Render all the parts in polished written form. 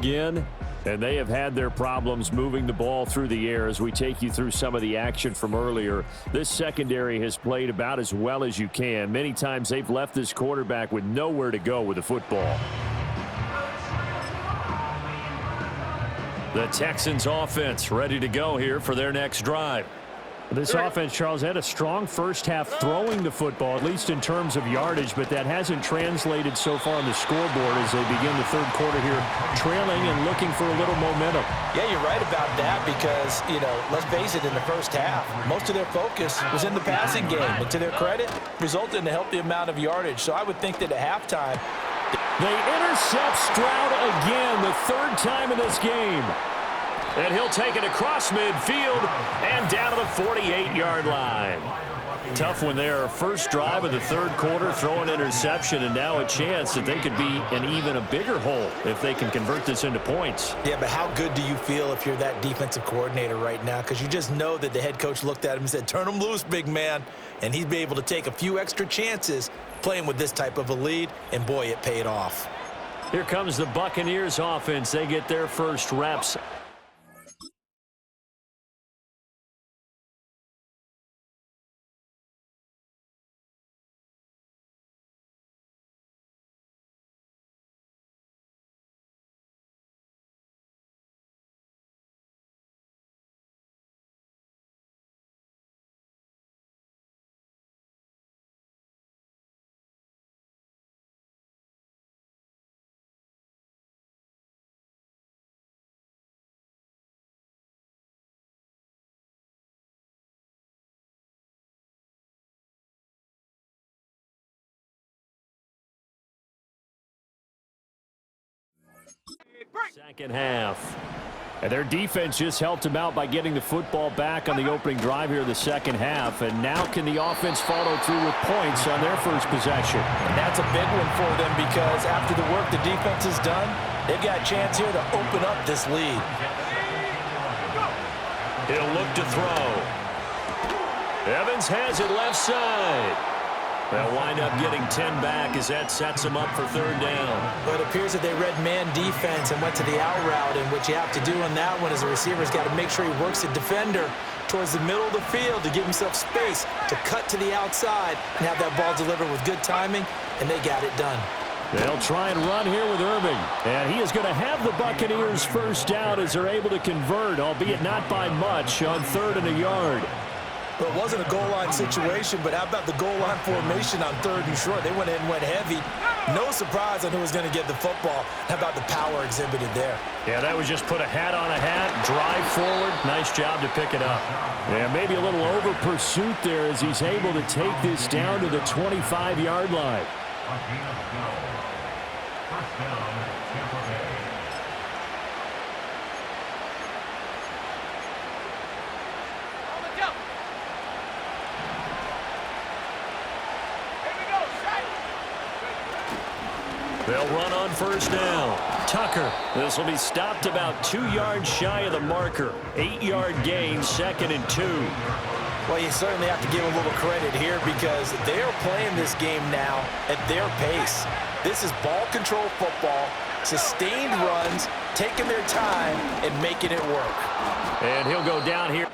again, and they have had their problems moving the ball through the air. As we take you through some of the action from earlier, this secondary has played about as well as you can. Many times they've left this quarterback with nowhere to go with the football. The Texans offense ready to go here for their next drive. This offense, Charles, had a strong first half throwing the football, at least in terms of yardage, but that hasn't translated so far on the scoreboard as they begin the third quarter here, trailing and looking for a little momentum. Yeah, you're right about that because, let's face it, in the first half, most of their focus was in the passing game. And to their credit, resulted in a healthy amount of yardage. So I would think that at halftime, they intercept Stroud again, the third time in this game. And he'll take it across midfield and down to the 48-yard line. Tough one there. First drive of the third quarter, throw an interception, and now a chance that they could be in even a bigger hole if they can convert this into points. Yeah, but how good do you feel if you're that defensive coordinator right now? Because you just know that the head coach looked at him and said, turn him loose, big man. And he'd be able to take a few extra chances playing with this type of a lead, and boy, it paid off. Here comes the Buccaneers offense. They get their first reps. Second half. And their defense just helped them out by getting the football back on the opening drive here in the second half. And now can the offense follow through with points on their first possession? And that's a big one for them because after the work the defense has done, they've got a chance here to open up this lead. He'll look to throw. Evans has it left side. They'll wind up getting 10 back as that sets them up for third down. But it appears that they read man defense and went to the out route, and what you have to do on that one is the receiver's got to make sure he works the defender towards the middle of the field to give himself space to cut to the outside and have that ball delivered with good timing, and they got it done. They'll try and run here with Irving. And he is going to have the Buccaneers first down as they're able to convert, albeit not by much, on 3rd and a yard. Well, it wasn't a goal line situation, but how about the goal line formation on 3rd and short? They went in and went heavy. No surprise on who was going to get the football. How about the power exhibited there? Yeah, that was just put a hat on a hat, drive forward. Nice job to pick it up. Yeah, maybe a little over pursuit there as he's able to take this down to the 25-yard line. They'll run on first down. Tucker. This will be stopped about 2 yards shy of the marker. 8-yard gain, 2nd and 2. Well, you certainly have to give a little credit here because they're playing this game now at their pace. This is ball control football, sustained runs, taking their time and making it work. And he'll go down here.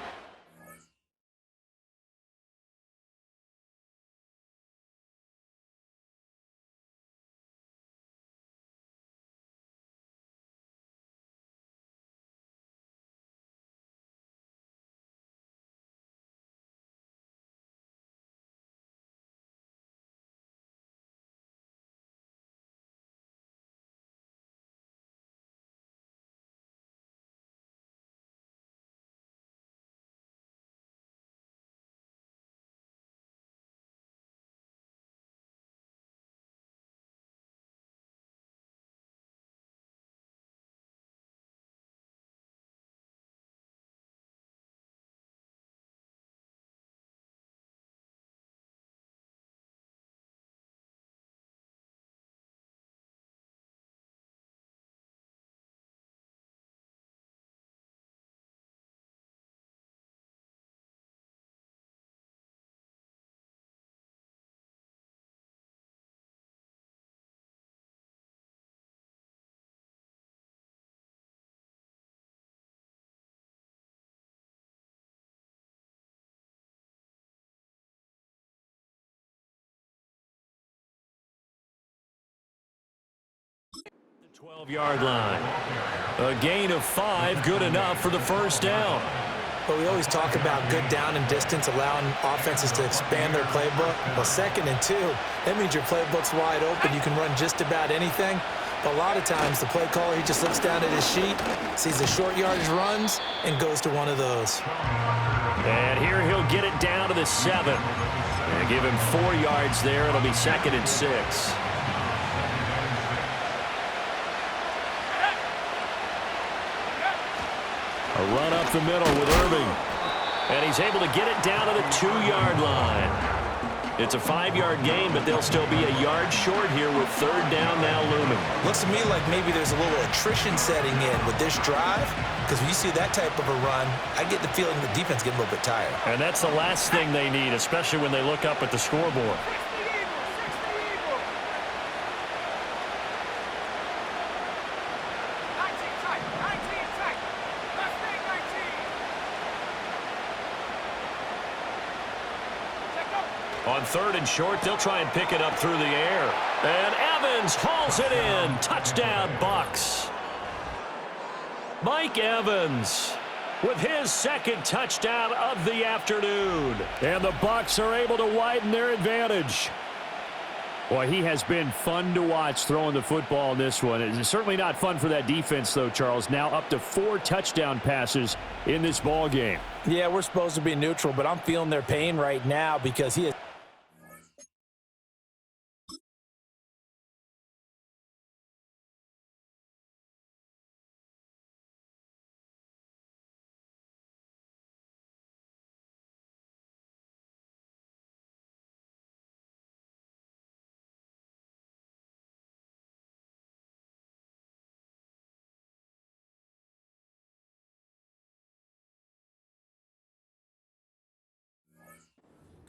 12-yard line. A gain of 5, good enough for the first down. But we always talk about good down and distance, allowing offenses to expand their playbook. Well, 2nd and 2, that means your playbook's wide open. You can run just about anything. But a lot of times, the play caller, he just looks down at his sheet, sees the short yardage runs, and goes to one of those. And here he'll get it down to the 7. And give him 4 yards there. It'll be 2nd and 6. A run up the middle with Irving. And he's able to get it down to the 2-yard line. It's a 5-yard gain, but they'll still be a yard short here with 3rd down now looming. Looks to me like maybe there's a little attrition setting in with this drive, because when you see that type of a run, I get the feeling the defense getting a little bit tired. And that's the last thing they need, especially when they look up at the scoreboard. On 3rd and short, they'll try and pick it up through the air. And Evans hauls it in. Touchdown, Bucs. Mike Evans with his 2nd touchdown of the afternoon. And the Bucs are able to widen their advantage. Boy, he has been fun to watch throwing the football in this one. It's certainly not fun for that defense, though, Charles. Now up to 4 touchdown passes in this ball game. Yeah, we're supposed to be neutral, but I'm feeling their pain right now because he is.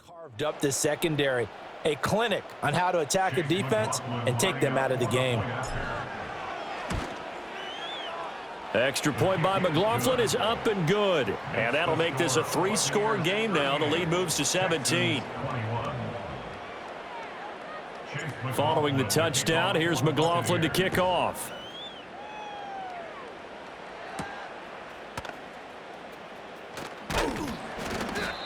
Carved up the secondary, a clinic on how to attack a defense and take them out of the game. Extra point by McLaughlin is up and good. And that'll make this a 3-score game now. The lead moves to 17. Following the touchdown, here's McLaughlin to kick off.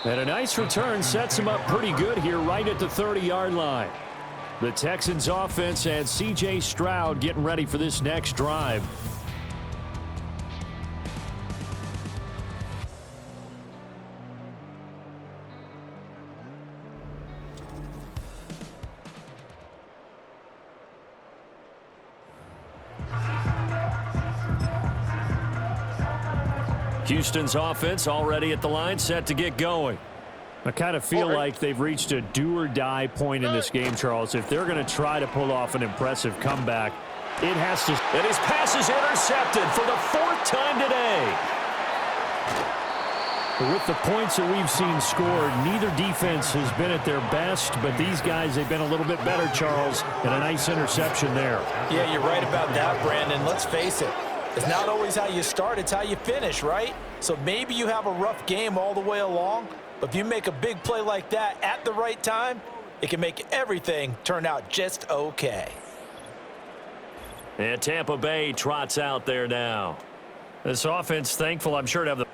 And a nice return sets him up pretty good here right at the 30-yard line. The Texans offense and C.J. Stroud getting ready for this next drive. Houston's offense already at the line, set to get going. I kind of feel like they've reached a do-or-die point in this game, Charles. If they're going to try to pull off an impressive comeback, it has to. And his pass is intercepted for the 4th time today. With the points that we've seen scored, neither defense has been at their best, but these guys, they've been a little bit better, Charles, and a nice interception there. Yeah, you're right about that, Brandon. Let's face it. It's not always how you start, it's how you finish, right? So maybe you have a rough game all the way along, but if you make a big play like that at the right time, it can make everything turn out just okay. And Tampa Bay trots out there now. This offense, thankful, I'm sure, to have the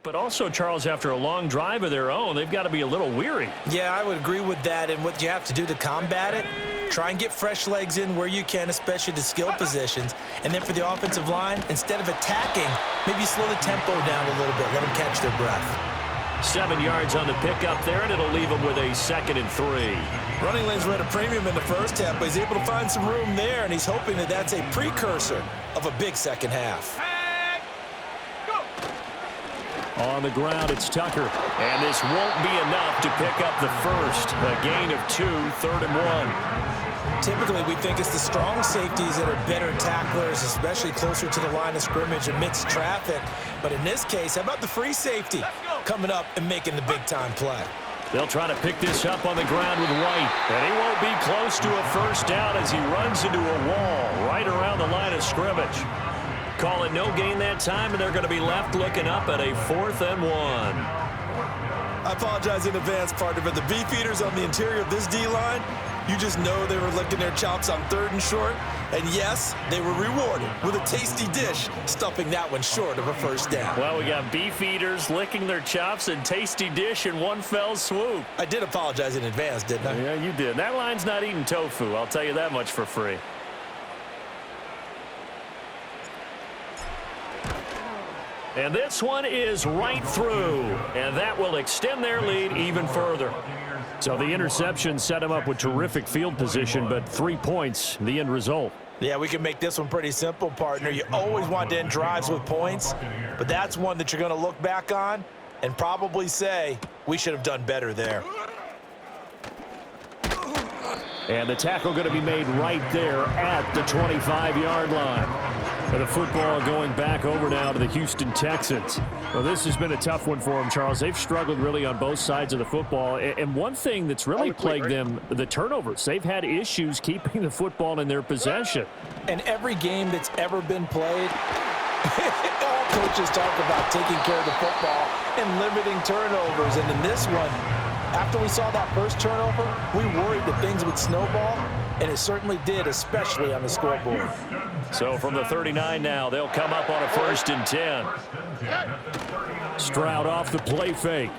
but also, Charles, after a long drive of their own, they've got to be a little weary. Yeah, I would agree with that, and what you have to do to combat it, try and get fresh legs in where you can, especially the skill positions. And then for the offensive line, instead of attacking, maybe slow the tempo down a little bit, let them catch their breath. 7 yards on the pickup there, and it'll leave them with a 2nd and 3. Running lanes were at a premium in the first half, but he's able to find some room there, and he's hoping that that's a precursor of a big second half. On the ground, it's Tucker. And this won't be enough to pick up the first. A gain of 2, 3rd and 1. Typically, we think it's the strong safeties that are better tacklers, especially closer to the line of scrimmage amidst traffic. But in this case, how about the free safety coming up and making the big-time play? They'll try to pick this up on the ground with White, and he won't be close to a first down as he runs into a wall right around the line of scrimmage. Call it no gain that time, and they're going to be left looking up at a 4th and 1. I apologize in advance, partner, but the beefeaters on the interior of this D-line, you just know they were licking their chops on 3rd and short. And yes, they were rewarded with a tasty dish, stuffing that one short of a first down. Well, we got beefeaters licking their chops and tasty dish in one fell swoop. I did apologize in advance, didn't I? Yeah, you did. That line's not eating tofu, I'll tell you that much for free. And this one is right through, and that will extend their lead even further. So the interception set him up with terrific field position, but 3 points, the end result. Yeah, we can make this one pretty simple, partner. You always want to end drives with points, but that's one that you're going to look back on and probably say, we should have done better there. And the tackle going to be made right there at the 25-yard line. And the football going back over now to the Houston Texans. Well, this has been a tough one for them, Charles. They've struggled really on both sides of the football. And one thing that's really plagued them, the turnovers. They've had issues keeping the football in their possession. And every game that's ever been played, all coaches talk about taking care of the football and limiting turnovers. And in this one, after we saw that first turnover, we worried that things would snowball, and it certainly did, especially on the scoreboard. So from the 39 now, they'll come up on a 1st and 10. Stroud off the play fake.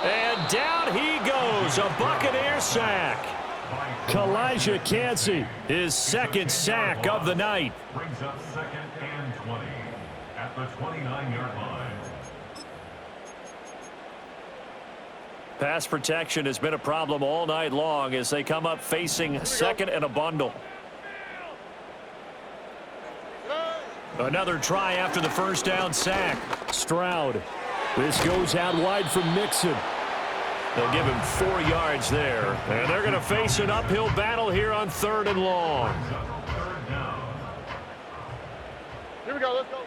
And down he goes, a Buccaneer sack. Kalijah Kancey, his 2nd sack of the night. Brings up 2nd and 20 at the 29-yard line. Pass protection has been a problem all night long as they come up facing 2nd and a bundle. Another try after the first down sack. Stroud. This goes out wide from Mixon. They'll give him 4 yards there. And they're going to face an uphill battle here on 3rd and long. Here we go, let's go.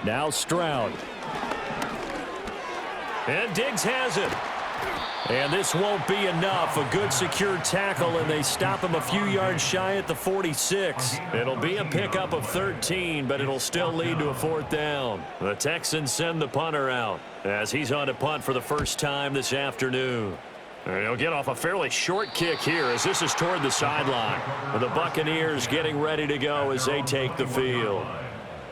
Now Stroud. And Diggs has it. And this won't be enough. A good secure tackle, and they stop him a few yards shy at the 46. It'll be a pickup of 13, but it'll still lead to a 4th down. The Texans send the punter out as he's on to punt for the first time this afternoon. And he'll get off a fairly short kick here as this is toward the sideline. The Buccaneers getting ready to go as they take the field.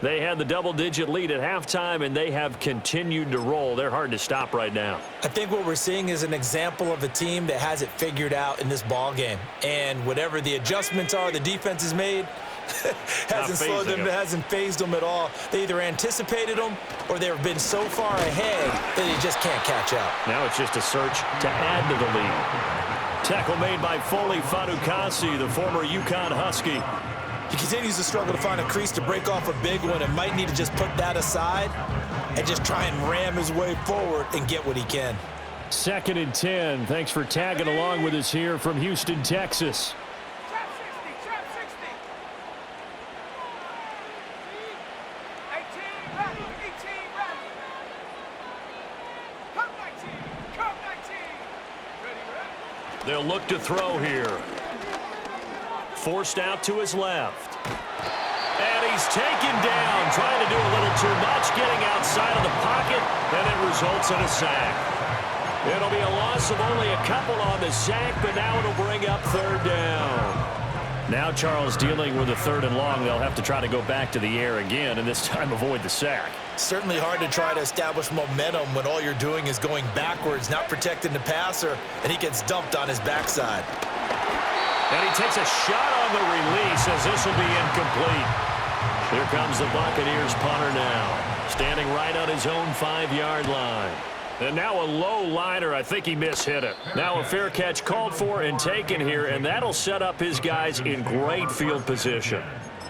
They had the double-digit lead at halftime, and they have continued to roll. They're hard to stop right now. I think what we're seeing is an example of a team that has it figured out in this ball game. And whatever the adjustments are the defense has made hasn't slowed them, hasn't phased them at all. They either anticipated them or they've been so far ahead that they just can't catch up. Now it's just a search to add to the lead. Tackle made by Foley Fatukasi, the former UConn Husky. He continues to struggle to find a crease to break off a big one and might need to just put that aside and just try and ram his way forward and get what he can. 2nd and 10. Thanks for tagging along with us here from Houston, Texas. Trap 60, trap 60. 18, ready, 18, ready. Come 19, come 19. Ready, ready. They'll look to throw here. Forced out to his left. And he's taken down, trying to do a little too much, getting outside of the pocket, and it results in a sack. It'll be a loss of only a couple on the sack, but now it'll bring up 3rd down. Now Charles dealing with a 3rd and long. They'll have to try to go back to the air again, and this time avoid the sack. Certainly hard to try to establish momentum when all you're doing is going backwards, not protecting the passer, and he gets dumped on his backside. And he takes a shot on the release as this will be incomplete. Here comes the Buccaneers punter now, standing right on his own 5-yard line. And now a low liner. I think he mishit it. Now a fair catch called for and taken here, and that'll set up his guys in great field position.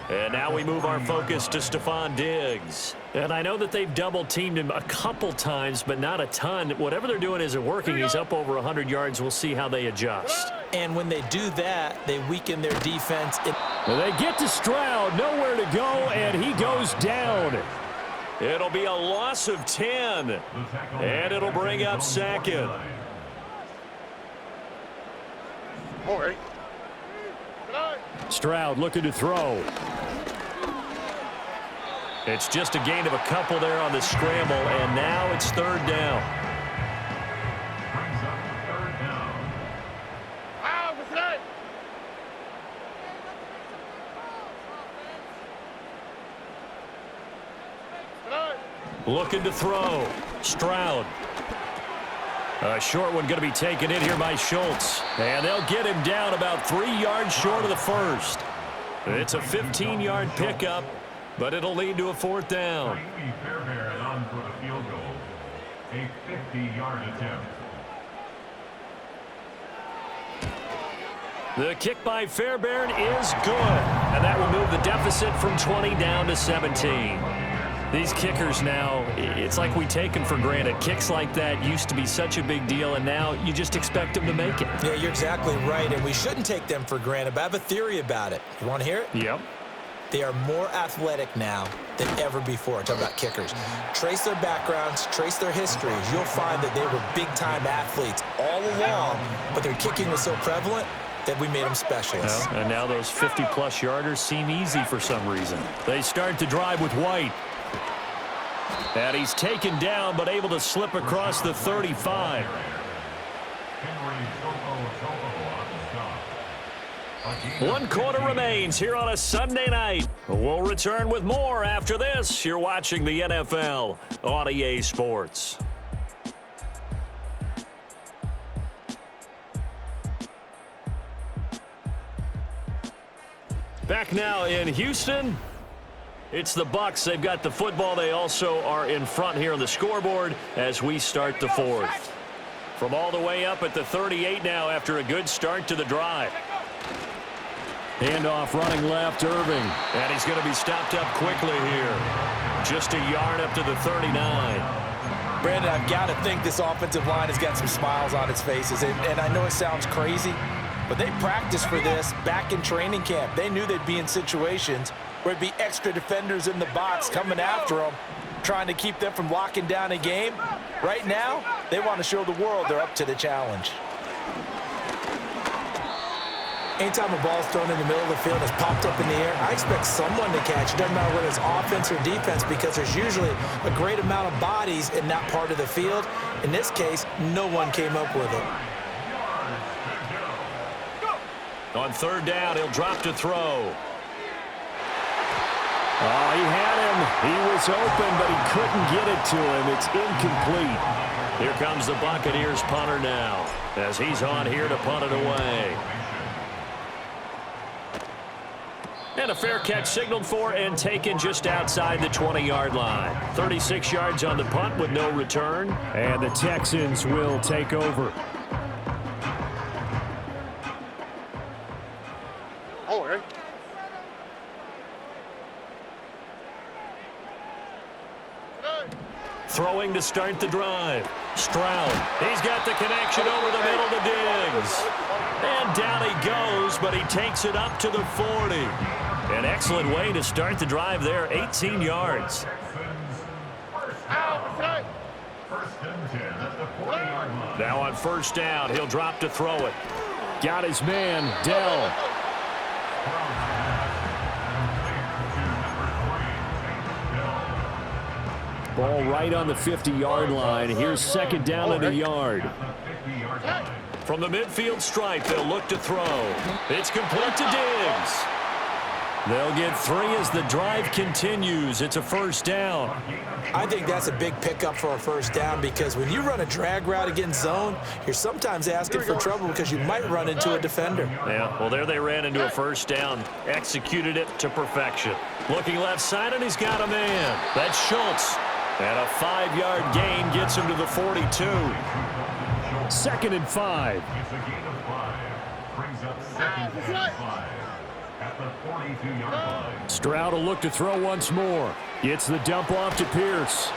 And now we move our focus to Stephon Diggs. And I know that they've double-teamed him a couple times, but not a ton. Whatever they're doing isn't working. He's up over 100 yards. We'll see how they adjust. And when they do that, they weaken their defense. They get to Stroud, nowhere to go, and he goes down. It'll be a loss of 10, and it'll bring up second. Stroud looking to throw. It's just a gain of a couple there on the scramble, and now it's third down. Looking to throw. Stroud. A short one going to be taken in here by Schultz. And they'll get him down about 3 yards short of the first. It's a 15-yard pickup, but it'll lead to a fourth down. Fairbairn on for the field goal. A 50-yard attempt. The kick by Fairbairn is good. And that will move the deficit from 20 down to 17. These kickers now, it's like we take them for granted. Kicks like that used to be such a big deal, and now you just expect them to make it. Yeah, you're exactly right, and we shouldn't take them for granted, but I have a theory about it. You want to hear it? Yep. They are more athletic now than ever before. Talk about kickers. Trace their backgrounds, trace their histories. You'll find that they were big-time athletes all along, but their kicking was so prevalent that we made them specialists. And now those 50-plus yarders seem easy for some reason. They start the drive with White. And he's taken down, but able to slip across the 35. One quarter remains here on a Sunday night. We'll return with more after this. You're watching the NFL on EA Sports. Back now in Houston. It's the Bucs. They've got the football. They also are in front here on the scoreboard as we start the fourth. From all the way up at the 38 now after a good start to the drive. Handoff running left, Irving. And he's going to be stopped up quickly here. Just a yard up to the 39. Brandon, I've got to think this offensive line has got some smiles on its faces. And I know it sounds crazy, but they practiced for this back in training camp. They knew they'd be in situations where it'd be extra defenders in the box coming after them, trying to keep them from locking down a game. Right now, they want to show the world they're up to the challenge. Anytime a ball's thrown in the middle of the field, it's popped up in the air, I expect someone to catch. It doesn't matter whether it's offense or defense, because there's usually a great amount of bodies in that part of the field. In this case, no one came up with it. On third down, he'll drop to throw. Oh, he had him. He was open, but he couldn't get it to him. It's incomplete. Here comes the Buccaneers punter now as he's on here to punt it away. And a fair catch signaled for and taken just outside the 20-yard line. 36 yards on the punt with no return. And the Texans will take over. Throwing to start the drive. Stroud. He's got the connection over the middle to Diggs. And down he goes, but he takes it up to the 40. An excellent way to start the drive there, 18 yards. Now on first down, he'll drop to throw it. Got his man, Dell. Ball right on the 50-yard line. Here's second down and a yard. From the midfield stripe, they'll look to throw. It's complete to Diggs. They'll get 3 as the drive continues. It's a first down. I think that's a big pickup for a first down, because when you run a drag route against zone, you're sometimes asking for trouble because you might run into a defender. Yeah, well, there they ran into a first down. Executed it to perfection. Looking left side, and he's got a man. That's Schultz. And a 5-yard gain gets him to the 42. 2nd and 5. It's a gain of 5. Brings up 2nd and 5. at the 42-yard line. Stroud will look to throw once more. Gets the dump off to Pierce.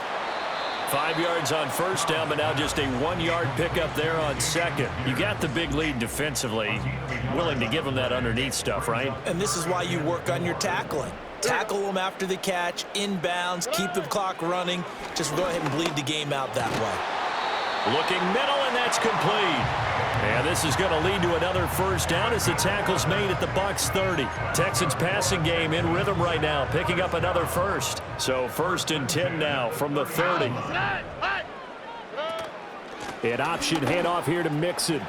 5 yards on first down, but now just a 1-yard pickup there on second. You got the big lead defensively. Willing to give them that underneath stuff, right? And this is why you work on your tackling. Tackle them after the catch, inbounds, keep the clock running. Just go ahead and bleed the game out that way. Looking middle, and that's complete. And this is going to lead to another first down as the tackle's made at the Bucs 30. Texans passing game in rhythm right now, picking up another first. So 1st and 10 now from the 30. An option handoff here to Mixon.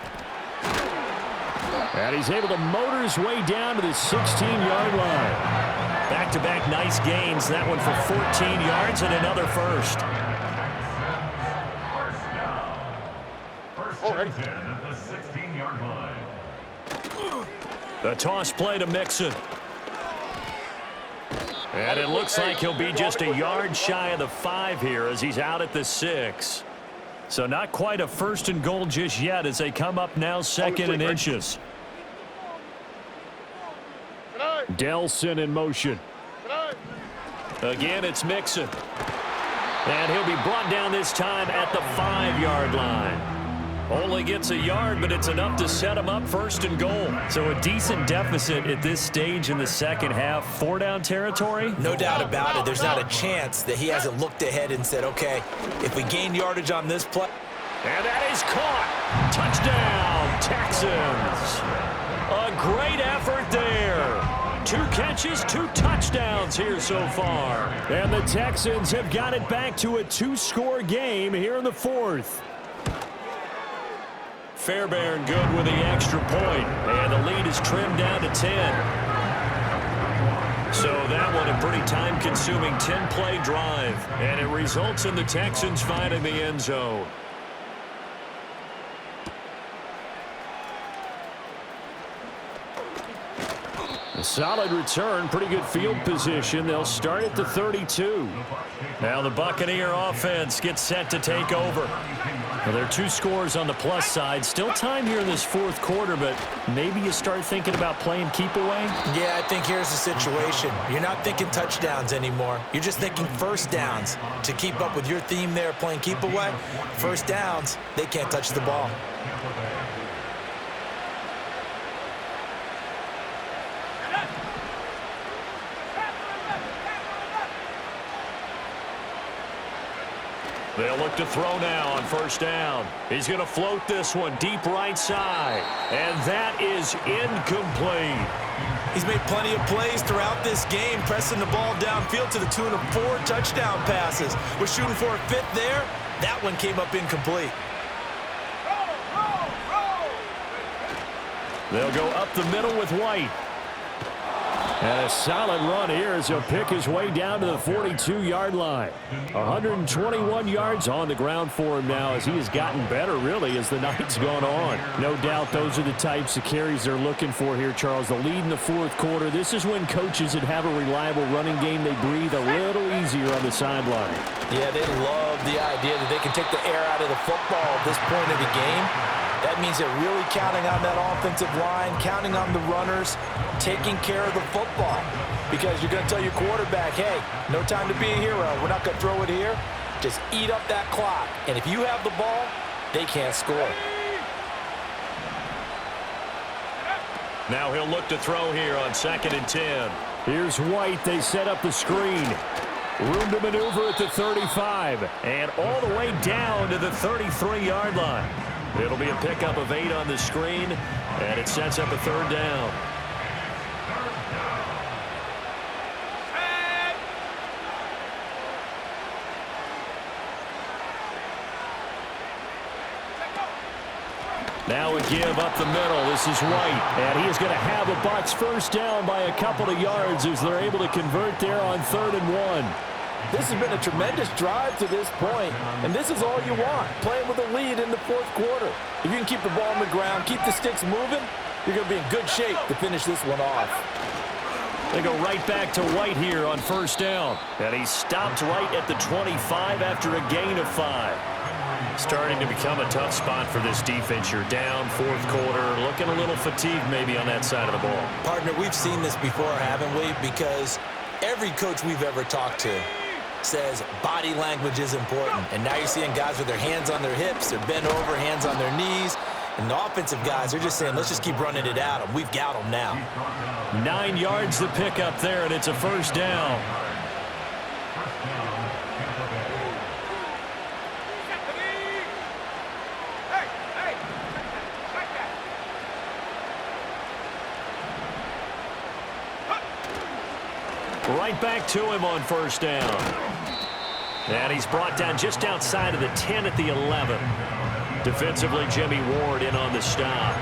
And he's able to motor his way down to the 16-yard line. Back-to-back nice gains. That one for 14 yards and another first. First and 10 at the 16-yard line. The toss play to Mixon. And it looks like he'll be just a yard shy of the 5 here as he's out at the 6. So not quite a 1st and goal just yet as they come up now 2nd and inches. Delson in motion. Again, it's Mixon. And he'll be brought down this time at the 5-yard line. Only gets a yard, but it's enough to set him up 1st and goal. So a decent deficit at this stage in the second half. 4-down territory? No doubt about it. There's not a chance that he hasn't looked ahead and said, okay, if we gain yardage on this play. And that is caught. Touchdown, Texans. A great effort there. 2 catches, 2 touchdowns here so far. And the Texans have got it back to a 2-score game here in the 4th. Fairbairn good with the extra point, and the lead is trimmed down to 10. So that one a pretty time-consuming 10-play drive, and it results in the Texans finding the end zone. A solid return, pretty good field position. They'll start at the 32. Now the Buccaneer offense gets set to take over. Well, there are 2 scores on the plus side. Still time here in this 4th quarter, but maybe you start thinking about playing keep away? Yeah, I think here's the situation. You're not thinking touchdowns anymore. You're just thinking first downs. To keep up with your theme there, playing keep away, first downs, they can't touch the ball. They'll look to throw now on 1st down. He's going to float this one deep right side. And that is incomplete. He's made plenty of plays throughout this game, pressing the ball downfield to the tune of 4 touchdown passes. We're shooting for a 5th there. That one came up incomplete. They'll go up the middle with White. And a solid run here as he'll pick his way down to the 42-yard line. 121 yards on the ground for him now as he has gotten better, really, as the night's gone on. No doubt those are the types of carries they're looking for here, Charles. The lead in the 4th quarter. This is when coaches that have a reliable running game, they breathe a little easier on the sideline. Yeah, they love the idea that they can take the air out of the football at this point of the game. That means they're really counting on that offensive line, counting on the runners, taking care of the football. Because you're going to tell your quarterback, hey, no time to be a hero. We're not going to throw it here. Just eat up that clock. And if you have the ball, they can't score. Now he'll look to throw here on 2nd and 10. Here's White. They set up the screen. Room to maneuver at the 35. And all the way down to the 33-yard line. It'll be a pickup of 8 on the screen, and it sets up a 3rd down. Now a give up the middle. This is White, and he is going to have a Bucs 1st down by a couple of yards as they're able to convert there on 3rd and 1. This has been a tremendous drive to this point, and this is all you want, playing with a lead in the 4th quarter. If you can keep the ball on the ground, keep the sticks moving, you're going to be in good shape to finish this one off. They go right back to White here on 1st down, and he stopped right at the 25 after a gain of 5. Starting to become a tough spot for this defense. You're down fourth quarter, looking a little fatigued maybe on that side of the ball. Partner, we've seen this before, haven't we? Because every coach we've ever talked to says body language is important. And now you're seeing guys with their hands on their hips, they're bent over, hands on their knees. And the offensive guys, they're just saying, let's just keep running it at them. We've got them now. 9 yards to pick up there, and it's a first down. Right back to him on first down. And he's brought down just outside of the 10 at the 11. Defensively, Jimmy Ward in on the stop.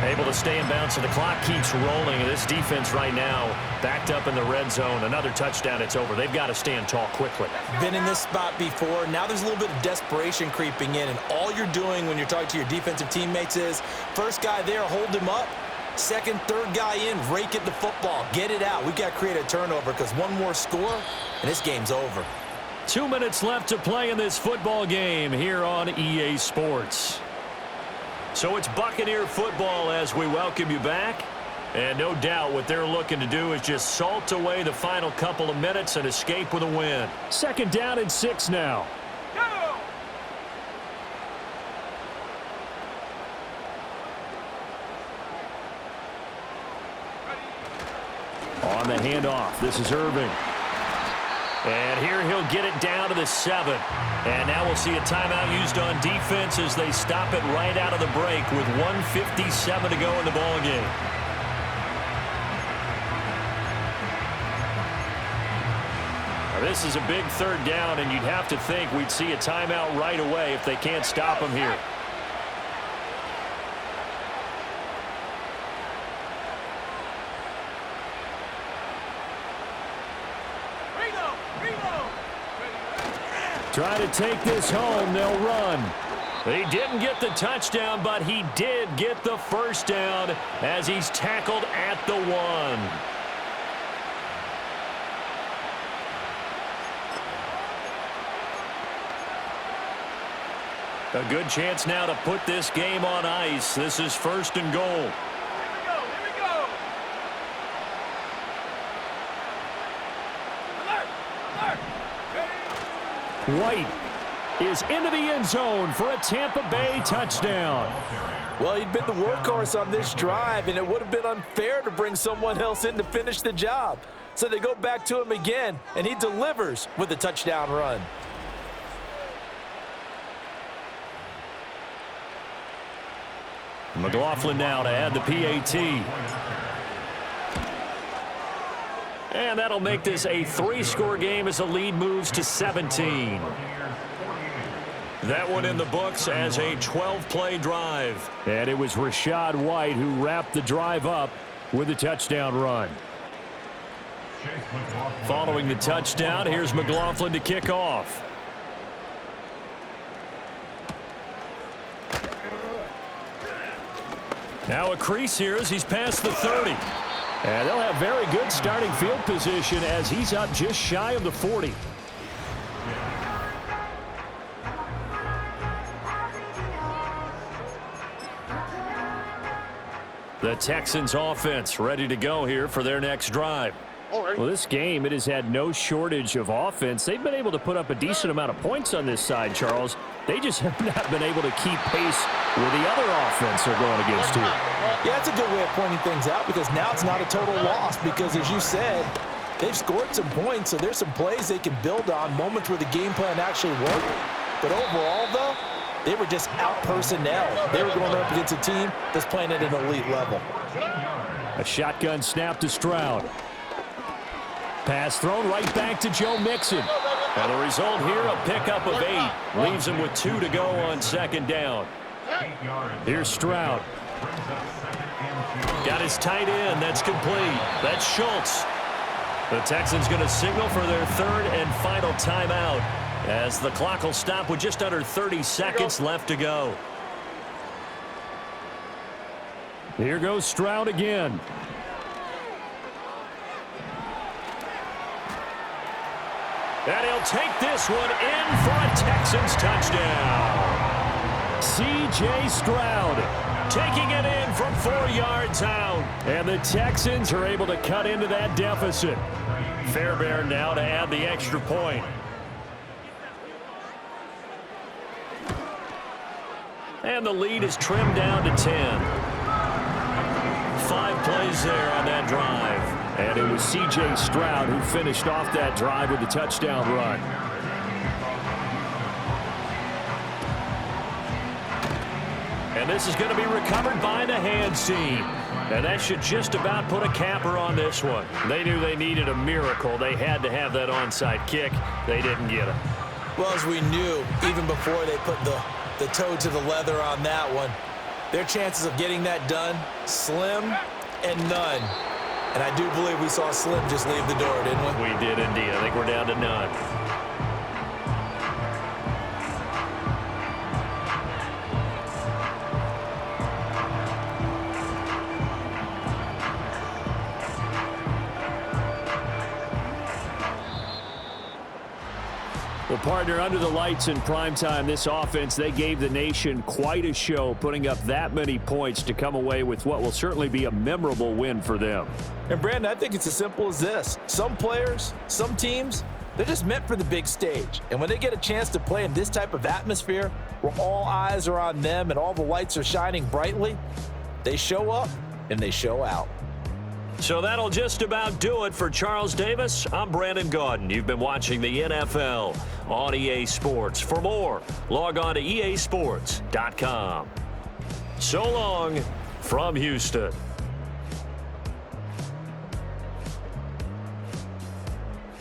Able to stay in bounds, so the clock keeps rolling. And this defense right now backed up in the red zone. Another touchdown, it's over. They've got to stand tall quickly. Been in this spot before. Now there's a little bit of desperation creeping in. And all you're doing when you're talking to your defensive teammates is, first guy there, hold him up. Second, third guy in, rake at the football. Get it out. We've got to create a turnover because one more score, and this game's over. 2 minutes left to play in this football game here on EA Sports. So it's Buccaneer football as we welcome you back. And no doubt what they're looking to do is just salt away the final couple of minutes and escape with a win. Second down and 6 now. Go! On the handoff, this is Irving. And here he'll get it down to the 7. And now we'll see a timeout used on defense as they stop it right out of the break with 1:57 to go in the ballgame. Now this is a big third down, and you'd have to think we'd see a timeout right away if they can't stop him here. Try to take this home, they'll run. He didn't get the touchdown, but he did get the first down as he's tackled at the 1. A good chance now to put this game on ice. This is first and goal. Here we go! Alert! Alert! White is into the end zone for a Tampa Bay touchdown. Well, he'd been the workhorse on this drive, and it would have been unfair to bring someone else in to finish the job. So they go back to him again, and he delivers with a touchdown run. McLaughlin now to add the PAT. And that'll make this a 3-score game as the lead moves to 17. That one in the books as a 12-play drive. And it was Rachaad White who wrapped the drive up with a touchdown run. Following the touchdown, here's McLaughlin to kick off. Now a crease here as he's past the 30. And they'll have very good starting field position as he's up just shy of the 40. The Texans offense ready to go here for their next drive. Well, this game, it has had no shortage of offense. They've been able to put up a decent amount of points on this side, Charles. They just have not been able to keep pace with the other offense they're going against here. Yeah, that's a good way of pointing things out because now it's not a total loss because, as you said, they've scored some points, so there's some plays they can build on, moments where the game plan actually worked. But overall, though, they were just out-personnel. They were going up against a team that's playing at an elite level. A shotgun snap to Stroud. Pass thrown right back to Joe Mixon. And the result here, a pickup of 8. Leaves him with 2 to go on second down. Here's Stroud. Got his tight end. That's complete. That's Schultz. The Texans going to signal for their third and final timeout as the clock will stop with just under 30 seconds left to go. Here goes Stroud again. And he'll take this one in for a Texans touchdown. C.J. Stroud taking it in from 4 yards out. And the Texans are able to cut into that deficit. Fairbairn now to add the extra point. And the lead is trimmed down to 10. 5 plays there on that drive. And it was C.J. Stroud who finished off that drive with the touchdown run. And this is going to be recovered by the hands team. And that should just about put a capper on this one. They knew they needed a miracle. They had to have that onside kick. They didn't get it. Well, as we knew, even before they put the toe to the leather on that one, their chances of getting that done, slim and none. And I do believe we saw Slim just leave the door, didn't we? We did indeed. I think we're down to none. Well, partner, under the lights in primetime, this offense, they gave the nation quite a show, putting up that many points to come away with what will certainly be a memorable win for them. And, Brandon, I think it's as simple as this. Some players, some teams, they're just meant for the big stage. And when they get a chance to play in this type of atmosphere where all eyes are on them and all the lights are shining brightly, they show up and they show out. So that'll just about do it for Charles Davis. I'm Brandon Gaudin. You've been watching the NFL on EA Sports. For more, log on to easports.com. So long from Houston.